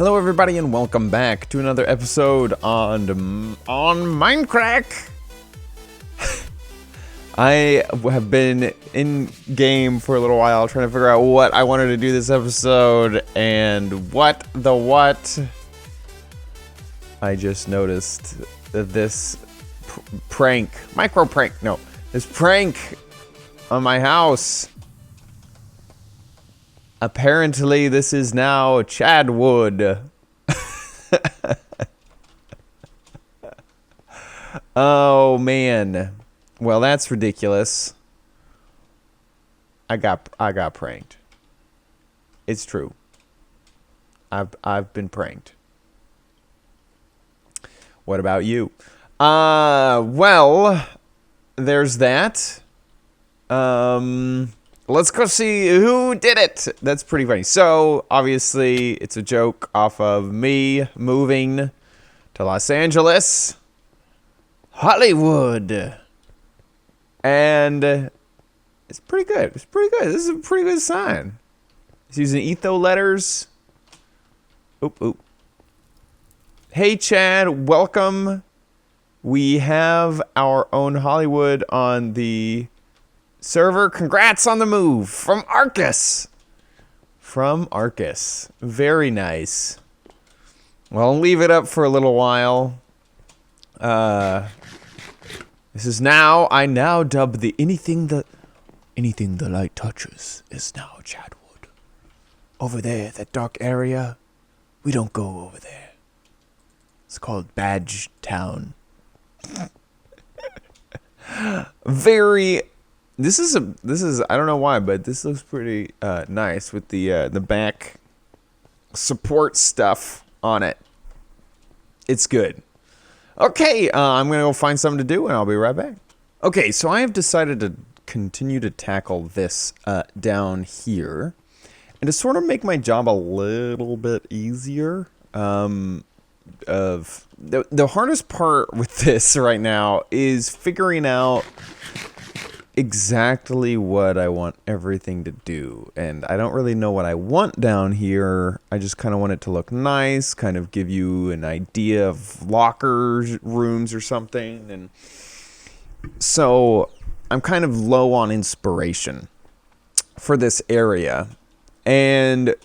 Hello everybody and welcome back to another episode on Mindcrack. I have been in game for a little while trying to figure out what I wanted to do this episode and what I just noticed that this prank on my house. Apparently, this is now Chadwood. Oh man, well that's ridiculous. I got pranked. It's true. I've been pranked. What about you? Well, there's that. Let's go see who did it. That's pretty funny. So, obviously, it's a joke off of me moving to Los Angeles, Hollywood. And it's pretty good. It's pretty good. This is a pretty good sign. It's using etho letters. Oop. Hey, Chad. Welcome. We have our own Hollywood on the server. Congrats on the move from Araks. Very nice. Well, I'll leave it up for a little while. This is now. I now dub the anything the light touches is now Chadwood. Over there, that dark area. We don't go over there. It's called Badge Town. This is I don't know why, but this looks pretty nice with the back support stuff on it. It's good. Okay, I'm gonna go find something to do and I'll be right back. Okay, so I have decided to continue to tackle this down here, and to sort of make my job a little bit easier. The hardest part with this right now is figuring out exactly what I want everything to do, and I don't really know what I want down here. I just kind of want it to look nice, kind of give you an idea of lockers, rooms or something. And so I'm kind of low on inspiration for this area, and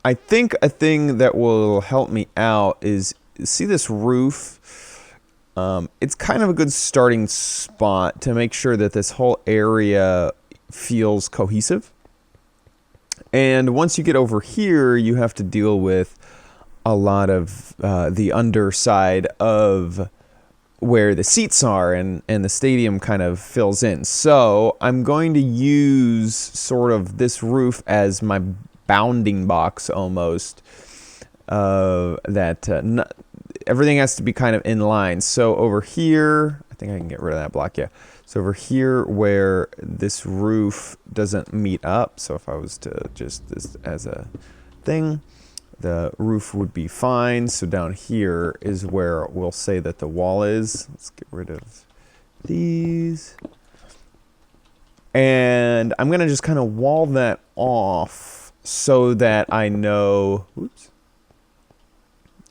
I think a thing that will help me out is see this roof. It's kind of a good starting spot to make sure that this whole area feels cohesive. And once you get over here, you have to deal with a lot of the underside of where the seats are, and the stadium kind of fills in. So I'm going to use sort of this roof as my bounding box almost. Everything has to be kind of in line. So over here, I think I can get rid of that block, yeah. So over here where this roof doesn't meet up, so if I was to just this as a thing, the roof would be fine. So down here is where we'll say that the wall is. Let's get rid of these. And I'm gonna just kind of wall that off so that I know, oops.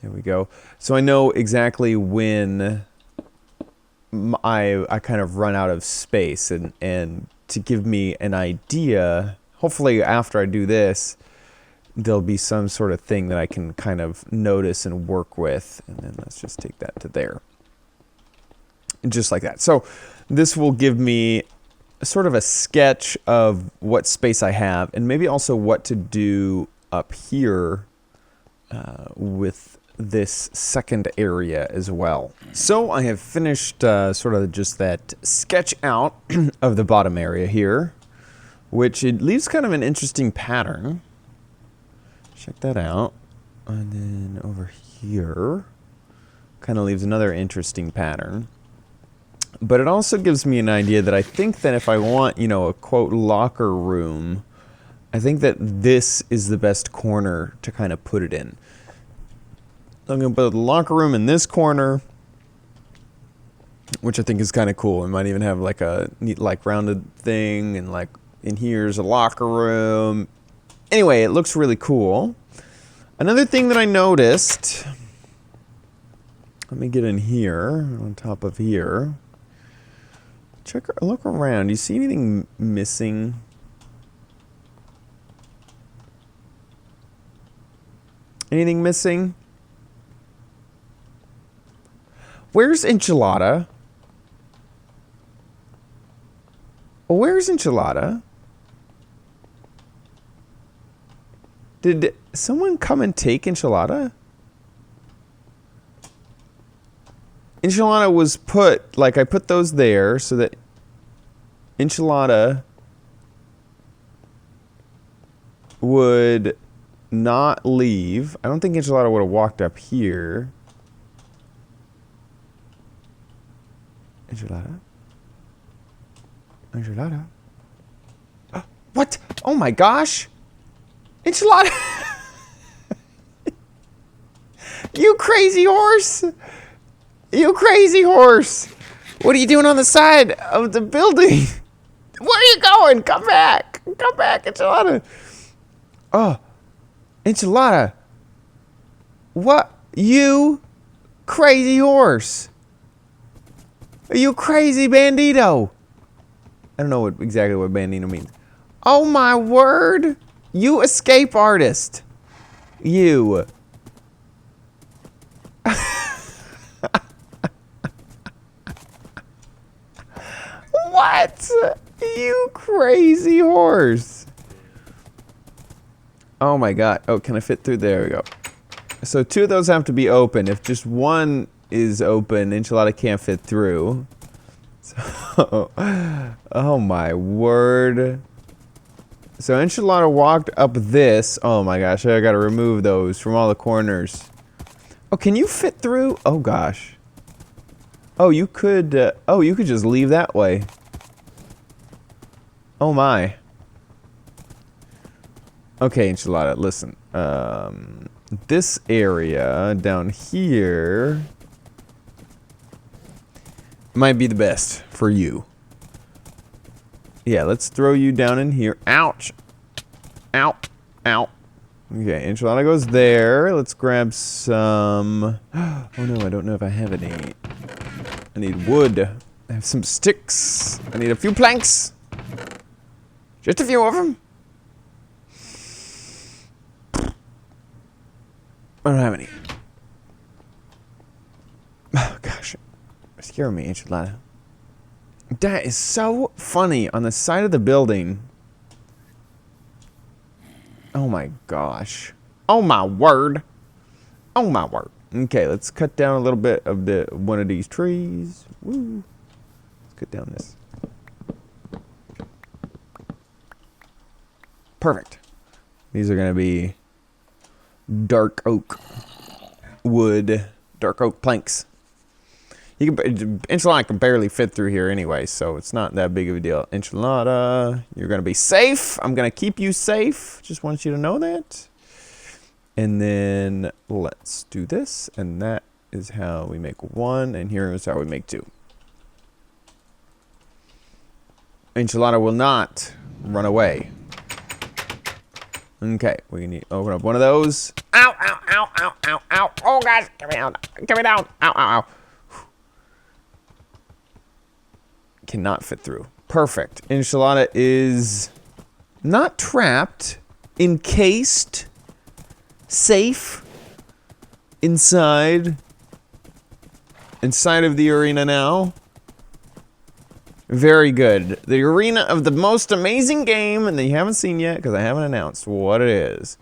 There we go. So I know exactly when I kind of run out of space, and to give me an idea, hopefully after I do this, there'll be some sort of thing that I can kind of notice and work with. And then let's just take that to there. Just like that. So this will give me sort of a sketch of what space I have, and maybe also what to do up here with this second area as well. So I have finished sort of just that sketch out of the bottom area here, which it leaves kind of an interesting pattern. Check that out. And then over here kind of leaves another interesting pattern. But it also gives me an idea that I think that if I want, a quote locker room, I think that this is the best corner to kind of put it in. I'm going to put the locker room in this corner, which I think is kind of cool. It might even have like a neat like rounded thing, and like in here's a locker room. Anyway, it looks really cool. Another thing that I noticed. Let me get in here, on top of here. Look around. Do you see anything missing? Anything missing? Where's Enchilada? Where's Enchilada? Did someone come and take Enchilada? Enchilada was put, like I put those there so that Enchilada would not leave. I don't think Enchilada would have walked up here. Enchilada? Enchilada? What? Oh my gosh! Enchilada! You crazy horse! You crazy horse! What are you doing on the side of the building? Where are you going? Come back! Come back, Enchilada! Oh, Enchilada! What? You crazy horse! You crazy bandito! I don't know exactly what bandito means. Oh my word! You escape artist! You. What? You crazy horse. Oh my god. Oh, can I fit through? There we go. So 2 of those have to be open. If just one is open, Enchilada can't fit through. So, oh my word. So Enchilada walked up this. Oh my gosh, I gotta remove those from all the corners. Oh, can you fit through? Oh gosh. Oh, you could just leave that way. Oh my. Okay, Enchilada, listen. This area down here might be the best for you. Yeah, let's throw you down in here. Ouch. Ow. Ow. Okay, Enchilada goes there. Let's grab some... Oh no, I don't know if I have any. I need wood. I have some sticks. I need a few planks. Just a few of them. I don't have any. Oh gosh. You're scaring me, Enchilada. That is so funny on the side of the building. Oh my gosh. Oh my word. Oh my word. Okay, let's cut down a little bit of one of these trees. Woo. Let's cut down this. Perfect. These are gonna be dark oak wood, dark oak planks. Enchilada can barely fit through here anyway, so it's not that big of a deal. Enchilada, you're going to be safe. I'm going to keep you safe. Just want you to know that. And then let's do this. And that is how we make 1. And here is how we make 2. Enchilada will not run away. Okay, we need to open up one of those. Ow, ow, ow, ow, ow, ow. Oh, gosh, get me down. Get me down. Ow, ow, ow. Cannot fit through. Perfect. Enchilada is not trapped, encased, safe, inside of the arena now. Very good. The arena of the most amazing game, and that you haven't seen yet because I haven't announced what it is.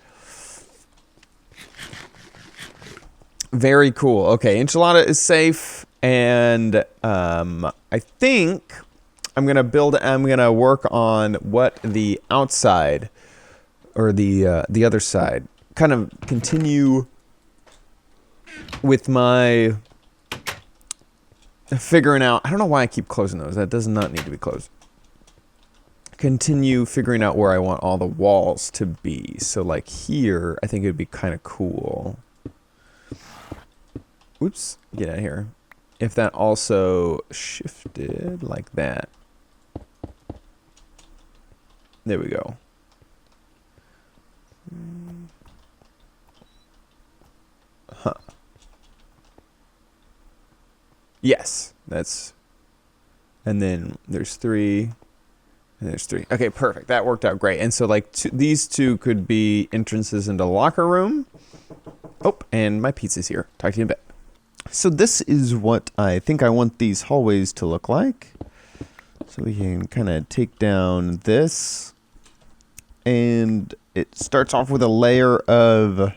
Very cool. Okay, Enchilada is safe. And I think I'm gonna work on what the outside or the other side, kind of continue with my figuring out. I don't know why I keep closing those. That does not need to be closed. Continue figuring out where I want all the walls to be. So like here, I think it'd be kind of cool. Oops, get out of here. If that also shifted like that. There we go. Yes, that's, and then there's 3, and there's 3. Okay, perfect. That worked out great. And so like these 2 could be entrances into the locker room. Oh, and my pizza's here. Talk to you in a bit. So this is what I think I want these hallways to look like. So we can kind of take down this. And it starts off with a layer of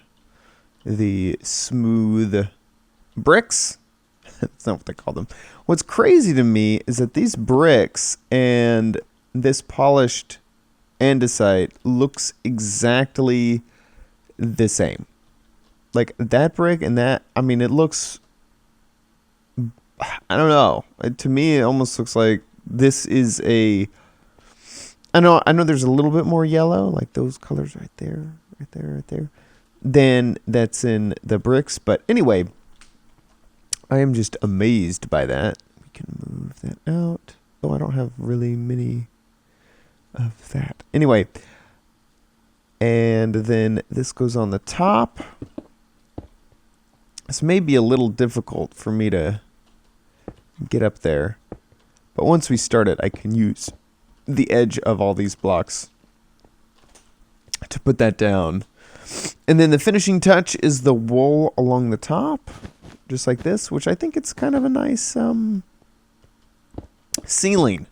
the smooth bricks. That's not what they call them. What's crazy to me is that these bricks and this polished andesite looks exactly the same. Like that brick and that, I mean, it looks, I don't know. To me, it almost looks like this is a, I know there's a little bit more yellow, like those colors right there, than that's in the bricks. But anyway, I am just amazed by that. We can move that out. Oh, I don't have really many of that. Anyway, and then this goes on the top. This may be a little difficult for me to get up there. But once we start it, I can use the edge of all these blocks to put that down. And then the finishing touch is the wool along the top, just like this, which I think it's kind of a nice ceiling.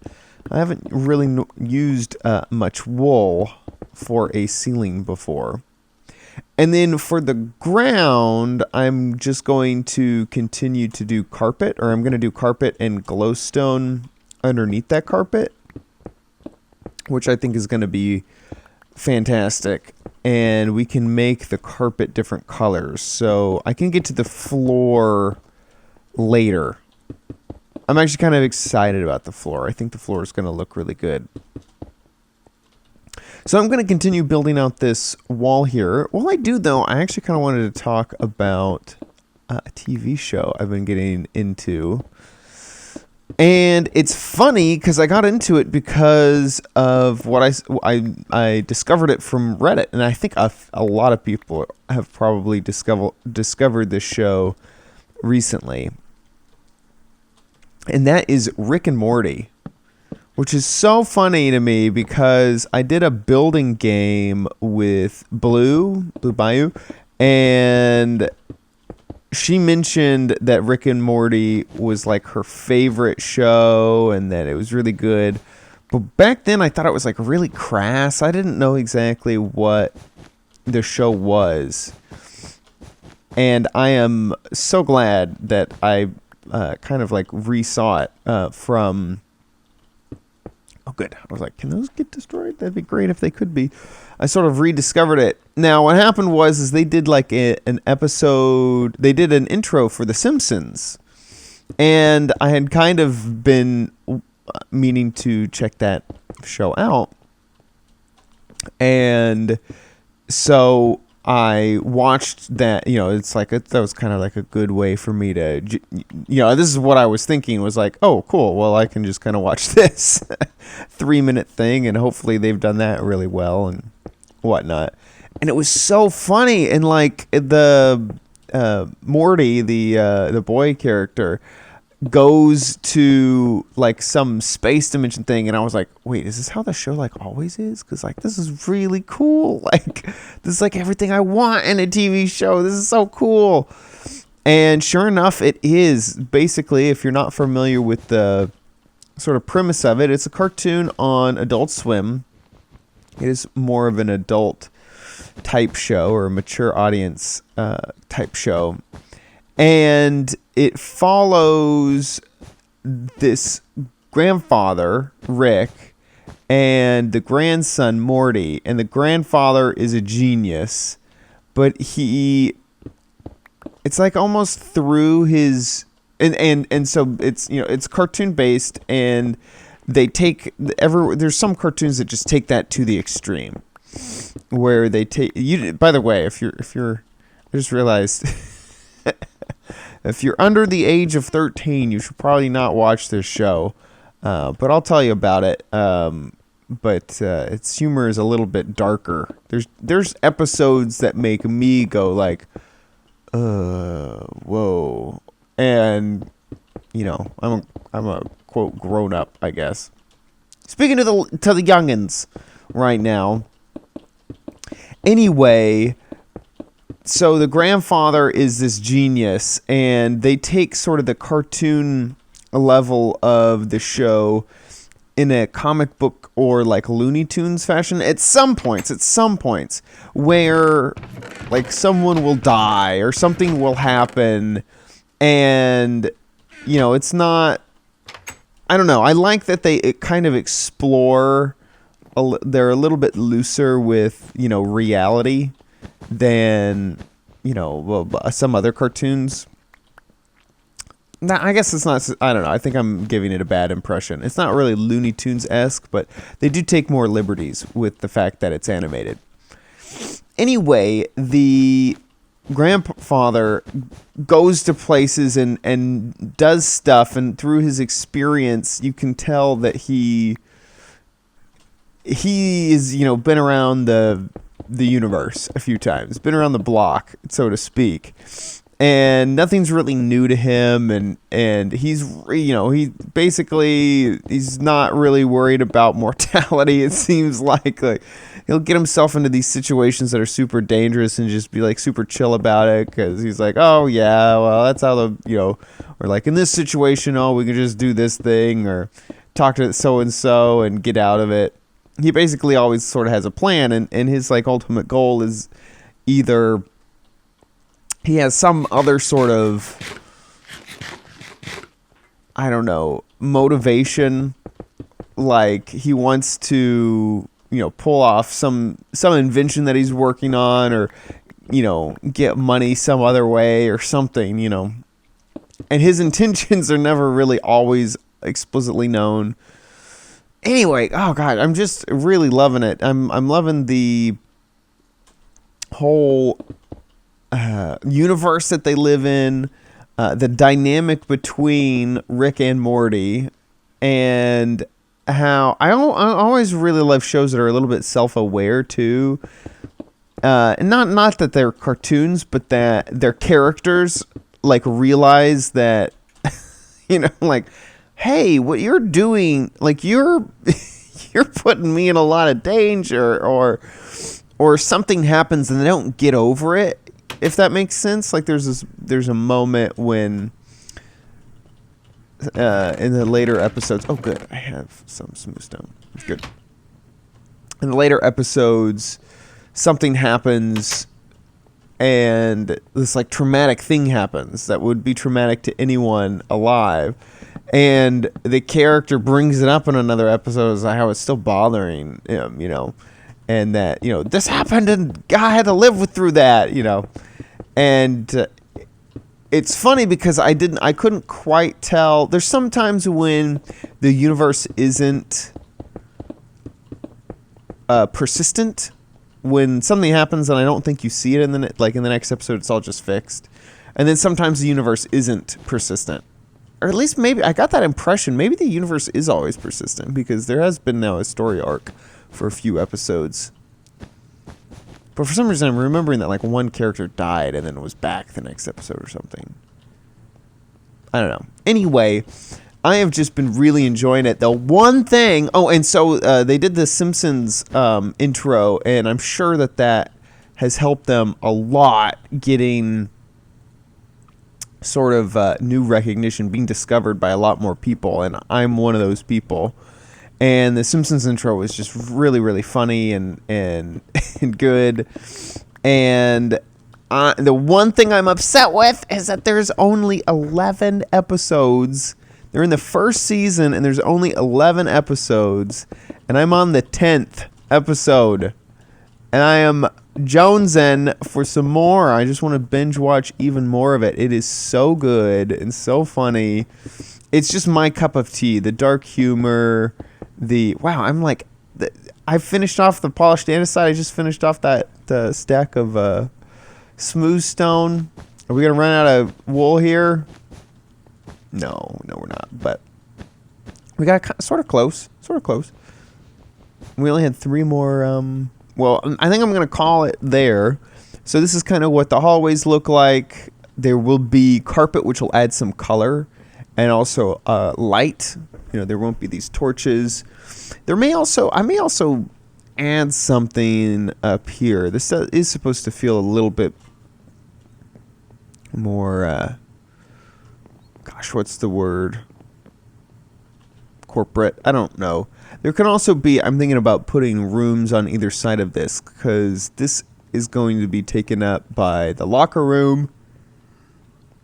I haven't really used much wool for a ceiling before. And then for the ground, I'm just going to continue to do carpet, or I'm going to do carpet and glowstone underneath that carpet, which I think is going to be fantastic. And we can make the carpet different colors. So I can get to the floor later. I'm actually kind of excited about the floor. I think the floor is going to look really good. So I'm going to continue building out this wall here. While I do, though, I actually kind of wanted to talk about a TV show I've been getting into. And it's funny because I got into it because of what I discovered it from Reddit. And I think a lot of people have probably discovered this show recently. And that is Rick and Morty, which is so funny to me because I did a building game with Blue Bayou, and she mentioned that Rick and Morty was like her favorite show and that it was really good. But back then I thought it was like really crass. I didn't know exactly what the show was. And I am so glad that I kind of like resaw it from... Oh, good. I was like, can those get destroyed? That'd be great if they could be. I sort of rediscovered it. Now, what happened was they did like an episode. They did an intro for The Simpsons. And I had kind of been meaning to check that show out. And so I watched that, it's like, that was kind of like a good way for me to, this is what I was thinking was like, oh, cool. Well, I can just kind of watch this 3-minute thing and hopefully they've done that really well and whatnot. And it was so funny. And like the Morty, the boy character, goes to like some space dimension thing, and I was like, wait, is this how the show like always is? Because like this is really cool. Like this is like everything I want in a TV show. This is so cool. And sure enough, it is. Basically, if you're not familiar with the sort of premise of it, it's a cartoon on Adult Swim. It is more of an adult type show or a mature audience type show. And it follows this grandfather, Rick, and the grandson, Morty. And the grandfather is a genius, but it's like almost through his... And so it's, it's cartoon based, and they take... There's some cartoons that just take that to the extreme, where they take... By the way, if you're... I just realized... If you're under the age of 13, you should probably not watch this show. But I'll tell you about it. But its humor is a little bit darker. There's episodes that make me go like, whoa. And I'm a quote grown up, I guess. Speaking to the youngins right now. Anyway, so the grandfather is this genius, and they take sort of the cartoon level of the show in a comic book or like Looney Tunes fashion at some points where like someone will die or something will happen, and it's not, I don't know, I like that they kind of explore they're a little bit looser with reality than some other cartoons. Now, I guess it's not, I don't know, I think I'm giving it a bad impression. It's not really Looney Tunes-esque, but they do take more liberties with the fact that it's animated. Anyway, the grandfather goes to places and does stuff, and through his experience, you can tell that he is, been around the universe a few times, been around the block, so to speak. And nothing's really new to him, and he's he's not really worried about mortality. It seems like he'll get himself into these situations that are super dangerous and just be like super chill about it, because he's like, oh yeah, well that's how or like in this situation, oh we can just do this thing or talk to so and so and get out of it. He basically always sort of has a plan, and his like ultimate goal is either he has some other sort of, I don't know, motivation, like he wants to, pull off some invention that he's working on, or, get money some other way or something, and his intentions are never really always explicitly known. Anyway, oh god, I'm just really loving it. I'm loving the whole universe that they live in, the dynamic between Rick and Morty, and how I always really love shows that are a little bit self-aware too. And not that they're cartoons, but that their characters like realize that like, hey, what you're doing, like you're putting me in a lot of danger, or something happens and they don't get over it. If that makes sense. Like there's a moment when in the later episodes, oh good, I have some smooth stone. It's good. In the later episodes, something happens and this like traumatic thing happens that would be traumatic to anyone alive, and the character brings it up in another episode as how it's still bothering him, and that this happened and I had to live through that, and it's funny because I couldn't quite tell. There's sometimes when the universe isn't persistent, when something happens and I don't think you see it in the next episode, it's all just fixed, and then sometimes the universe isn't persistent, or at least maybe I got that impression. Maybe the universe is always persistent because there has been now a story arc for a few episodes. But for some reason, I'm remembering that like one character died and then was back the next episode or something. I don't know. Anyway, I have just been really enjoying it. The one thing... Oh, and so they did the Simpsons intro, and I'm sure that has helped them a lot getting sort of new recognition, being discovered by a lot more people, and I'm one of those people. And the Simpsons intro was just really, really funny and good. And the one thing I'm upset with is that there's only 11 episodes. They're in the first season, and there's only 11 episodes. And I'm on the 10th episode. And I am jonesing for some more. I just want to binge watch even more of it. It is so good and so funny. It's just my cup of tea. The dark humor... I finished off the polished andesite. I just finished off that stack of smooth stone. Are we gonna run out of wool here? No, we're not. But we got sort of close. We only had 3 more. I think I'm gonna call it there. So this is kind of what the hallways look like. There will be carpet, which will add some color. and also light. You know, there won't be these torches. I may also add something up here. This is supposed to feel a little bit more, gosh, what's the word? Corporate? I don't know. There can also be, I'm thinking about putting rooms on either side of this, because this is going to be taken up by the locker room.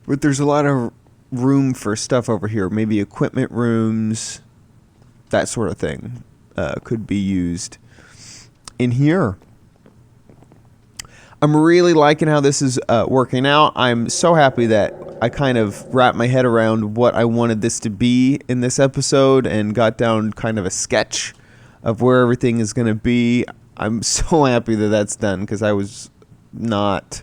But there's a lot of room for stuff over here. Maybe equipment rooms, that sort of thing could be used in here. I'm really liking how this is working out. I'm so happy that I kind of wrapped my head around what I wanted this to be in this episode and got down kind of a sketch of where everything is going to be. I'm so happy that that's done, because I was not...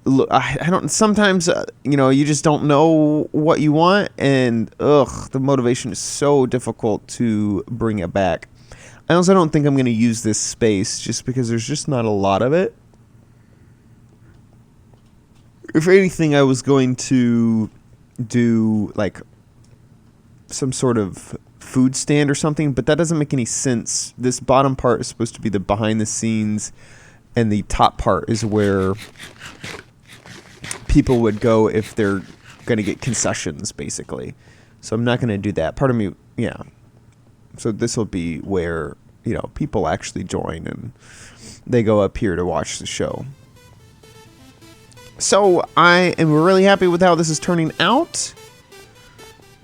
Look, I don't... Sometimes, you know, you just don't know what you want, and, the motivation is so difficult to bring it back. I also don't think I'm going to use this space, just because there's just not a lot of it. If anything, I was going to do, like, some sort of food stand or something, but that doesn't make any sense. This bottom part is supposed to be the behind the scenes, and the top part is where people would go if they're going to get concessions, basically. So I'm not going to do that. Part of me, yeah. So this will be where, you know, people actually join and they go up here to watch the show. So I am really happy with how this is turning out.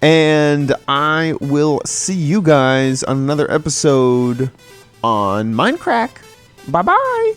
And I will see you guys on another episode on Mindcrack. Bye-bye.